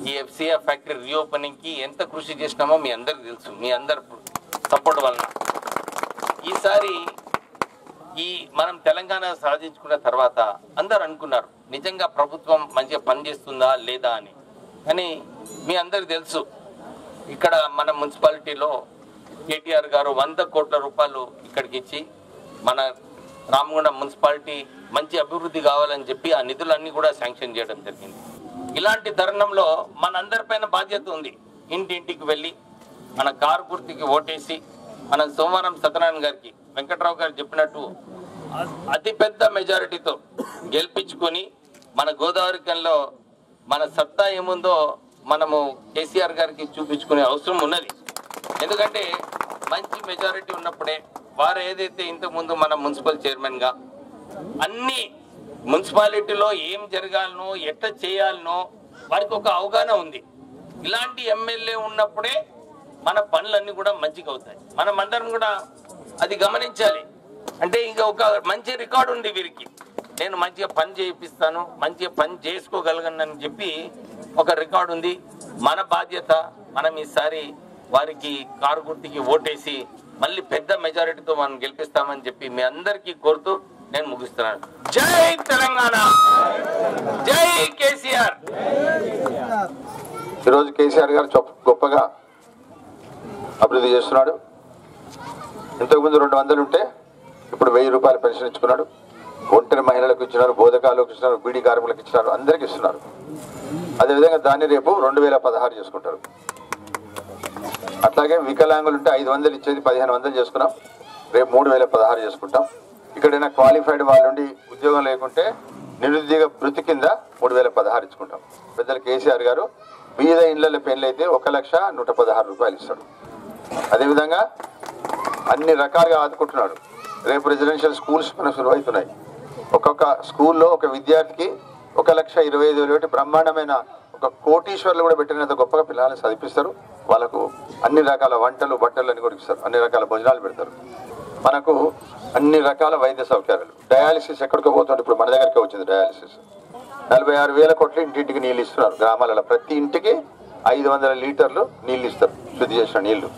ఈ FCF factory రీఓపెనింగ్కి ఎంత కృషి చేసినామో మీ అందరికి తెలుసు. మీ అందరి సపోర్ట్ వలన ఈసారి మనం తెలంగాణ సాధించుకున్న తర్వాత అందరు అనుకున్నారు నిజంగా ప్రభుత్వం మంచిగా పనిచేస్తుందా లేదా అని. కానీ మీ అందరికి తెలుసు ఇక్కడ మన మున్సిపాలిటీలో కేటీఆర్ గారు 100 కోట్ల రూపాయలు ఇక్కడికి ఇచ్చి మన రామగుండం మున్సిపాలిటీ మంచి అభివృద్ధి కావాలని చెప్పి ఆ నిధులన్నీ కూడా శాంక్షన్ చేయడం జరిగింది. ఇలాంటి తరుణంలో మనందరిపైన బాధ్యత ఉంది. ఇంటింటికి వెళ్ళి మన కారు గుర్తుకి ఓటేసి మన సోమవారం సత్యనారాయణ గారికి వెంకట్రావు గారు చెప్పినట్టు అతిపెద్ద మెజారిటీతో గెలిపించుకొని మన గోదావరికంలో మన సత్తా ఏముందో మనము కేసీఆర్ గారికి చూపించుకునే అవసరం ఉన్నది. ఎందుకంటే మంచి మెజారిటీ ఉన్నప్పుడే వారు ఏదైతే ఇంతకుముందు మన మున్సిపల్ చైర్మన్గా అన్ని మున్సిపాలిటీలో ఏం జరగాలనో ఎట్లా చేయాలనో వారికి ఒక అవగాహన ఉంది. ఇలాంటి ఎమ్మెల్యే ఉన్నప్పుడే మన పనులన్నీ కూడా మంచిగా అవుతాయి. మనం అందరం కూడా అది గమనించాలి. అంటే ఇంకా ఒక మంచి రికార్డు ఉంది వీరికి, నేను మంచిగా పని చేయిస్తాను, మంచిగా పని చేసుకోగలగనని చెప్పి ఒక రికార్డు ఉంది. మన బాధ్యత మనం ఈసారి వారికి కారు గుర్తుకి ఓటేసి మళ్ళీ పెద్ద మెజారిటీతో మనం గెలిపిస్తామని చెప్పి మీ అందరికీ కోరుతూ నేను ముగిస్తున్నాను. జై తెలంగాణ, జై కేసీఆర్. ఈరోజు కేసీఆర్ గారు గొప్పగా అభివృద్ధి చేస్తున్నాడు. ఇంతకుముందు 200 ఉంటే ఇప్పుడు 1000 రూపాయలు పెన్షన్ ఇచ్చుకున్నాడు. ఒంటరి మహిళలకు ఇచ్చినారు, బోధకాలకు ఇచ్చినారు, బీడీ కార్మికులకు ఇచ్చినారు, అందరికి ఇస్తున్నారు. అదేవిధంగా దాన్ని రేపు 2016 చేసుకుంటారు. అట్లాగే వికలాంగులు ఉంటే 500 ఇచ్చేది 1500 చేసుకున్నాం, రేపు 3016 చేసుకుంటాం. ఇక్కడైనా క్వాలిఫైడ్ వాళ్ళ నుండి ఉద్యోగం లేకుంటే నిరుద్యోగ వృత్తి కింద 3016 ఇచ్చుకుంటాం. పెద్దలు కేసీఆర్ గారు బీద ఇండ్ల పెన్లు అయితే 1,116 రూపాయలు ఇస్తాడు. అదేవిధంగా అన్ని రకాలుగా ఆదుకుంటున్నాడు. రేపు రెసిడెన్షియల్ స్కూల్స్ మనకు సులువవుతున్నాయి. ఒక్కొక్క స్కూల్లో ఒక విద్యార్థికి 1,25,000 బ్రహ్మాండమైన ఒక కోటీశ్వర్లు కూడా పెట్టినంత గొప్పగా పిల్లల్ని చదివిస్తారు. వాళ్ళకు అన్ని రకాల వంటలు బట్టలు అని కూడా ఇస్తారు, అన్ని రకాల భోజనాలు పెడతారు. మనకు అన్ని రకాల వైద్య సౌకర్యాలు. డయాలిసిస్ ఎక్కడికో పోతుంటే ఇప్పుడు మన దగ్గరికి వచ్చింది డయాలిసిస్. 46,000 కోట్లు ఇంటింటికి నీళ్ళు ఇస్తున్నారు. గ్రామాలలో ప్రతి ఇంటికి 500 లీటర్లు నీళ్ళు ఇస్తారు, శుద్ధి చేసిన నీళ్లు.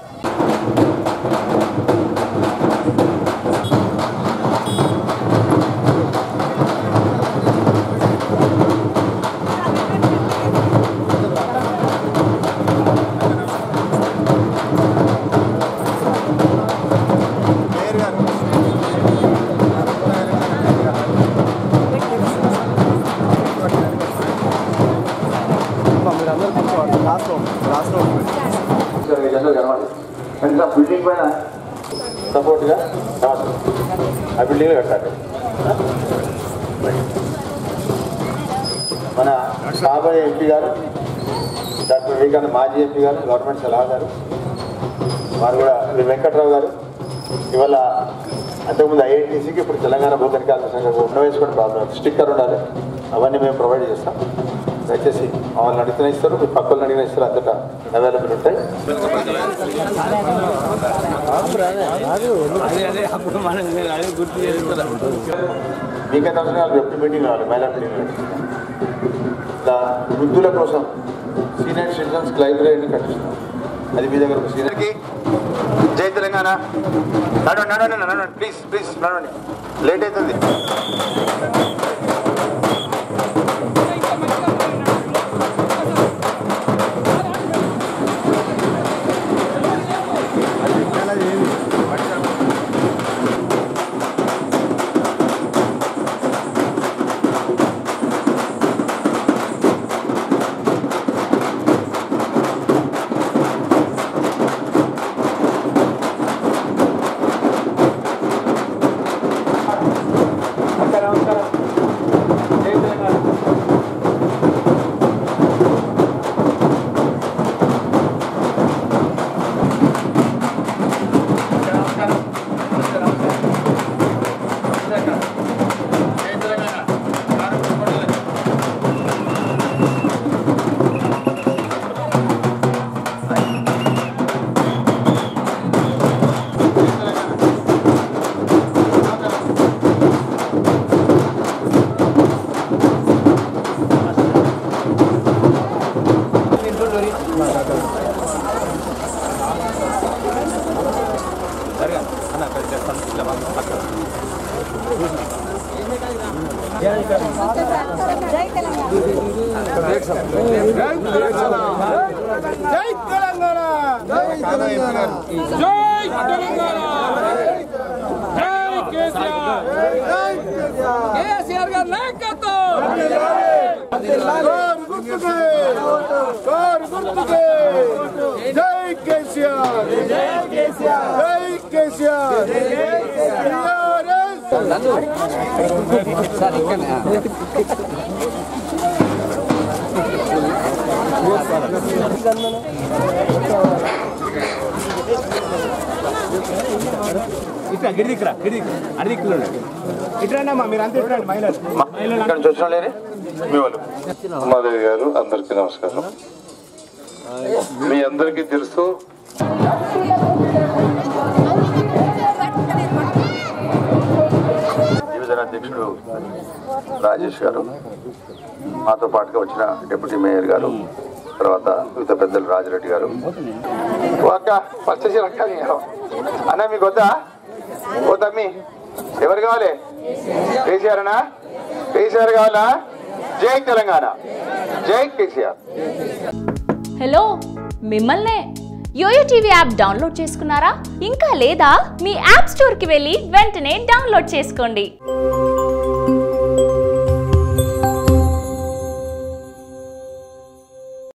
బిల్డింగ్ పైన సపోర్ట్గా ఆ బిల్డింగ్ కట్టాలి. మన కాబోయే ఎంపీ గారు డాక్టర్ వివేకానంద మాజీ ఎంపీ గారు, గవర్నమెంట్ సలహాదారు వారు కూడా వెంకట్రావు గారు ఇవాళ అంతకుముందు ఐఐటీసీకి ఇప్పుడు తెలంగాణ భూతనికాల సంఘం ఉన్నవేసుకోవడం ప్రాబ్లం, స్టిక్కర్ ఉండాలి, అవన్నీ మేము ప్రొవైడ్ చేస్తాం. దయచేసి వాళ్ళని అడిగిన ఇస్తారు, మీ పక్కలను అడిగిన ఇస్తారు, అంతటా అవైలబుల్ ఉంటాయి. మీకైతే అవసరం వాళ్ళు ఎప్పుడు మీటింగ్ కావాలి, మహిళా మీటింగ్. ఇలా వృద్ధుల కోసం సీనియర్ సిటిజన్స్ లైబ్రరీని కట్టిస్తున్నాం. అది మీ దగ్గర సీనియర్కి జై తెలంగాణ. నడవండి నడవండి నడవండి, ప్లీజ్ ప్లీజ్ నడవండి, లేట్ అవుతుంది. నమస్కారం. ఇట్లా గిడిదిక్కరా అడిదిక్కులు ఇట్రాండమ్మా మీరు అంతా ఇట్రండి మహిళలు ఇక్కడ నుంచి వచ్చిన లేని మీ వాళ్ళు ఉమాదేవి గారు, అందరికీ నమస్కారం. మీ అందరికీ తెలుసు డివిజన్ అధ్యక్షుడు రాజేష్ గారు, మాతో పాటుగా వచ్చిన డిప్యూటీ మేయర్ గారు, తర్వాత వివిధ పెద్దలు రాజిరెడ్డి గారు. అక్క ఫస్ట్ అన్న మీకు వద్దా పోతమ్మి ఎవరు కావాలి? కేసీఆర్ అన్నా? కేసీఆర్ కావాలా? జై తెలంగాణ, జై కేసీఆర్. హలో, మిమ్మల్నే. యోయో టీవీ యాప్ డౌన్లోడ్ చేసుకున్నారా? ఇంకా లేదా? మీ యాప్ స్టోర్కి వెళ్ళి వెంటనే డౌన్లోడ్ చేసుకోండి.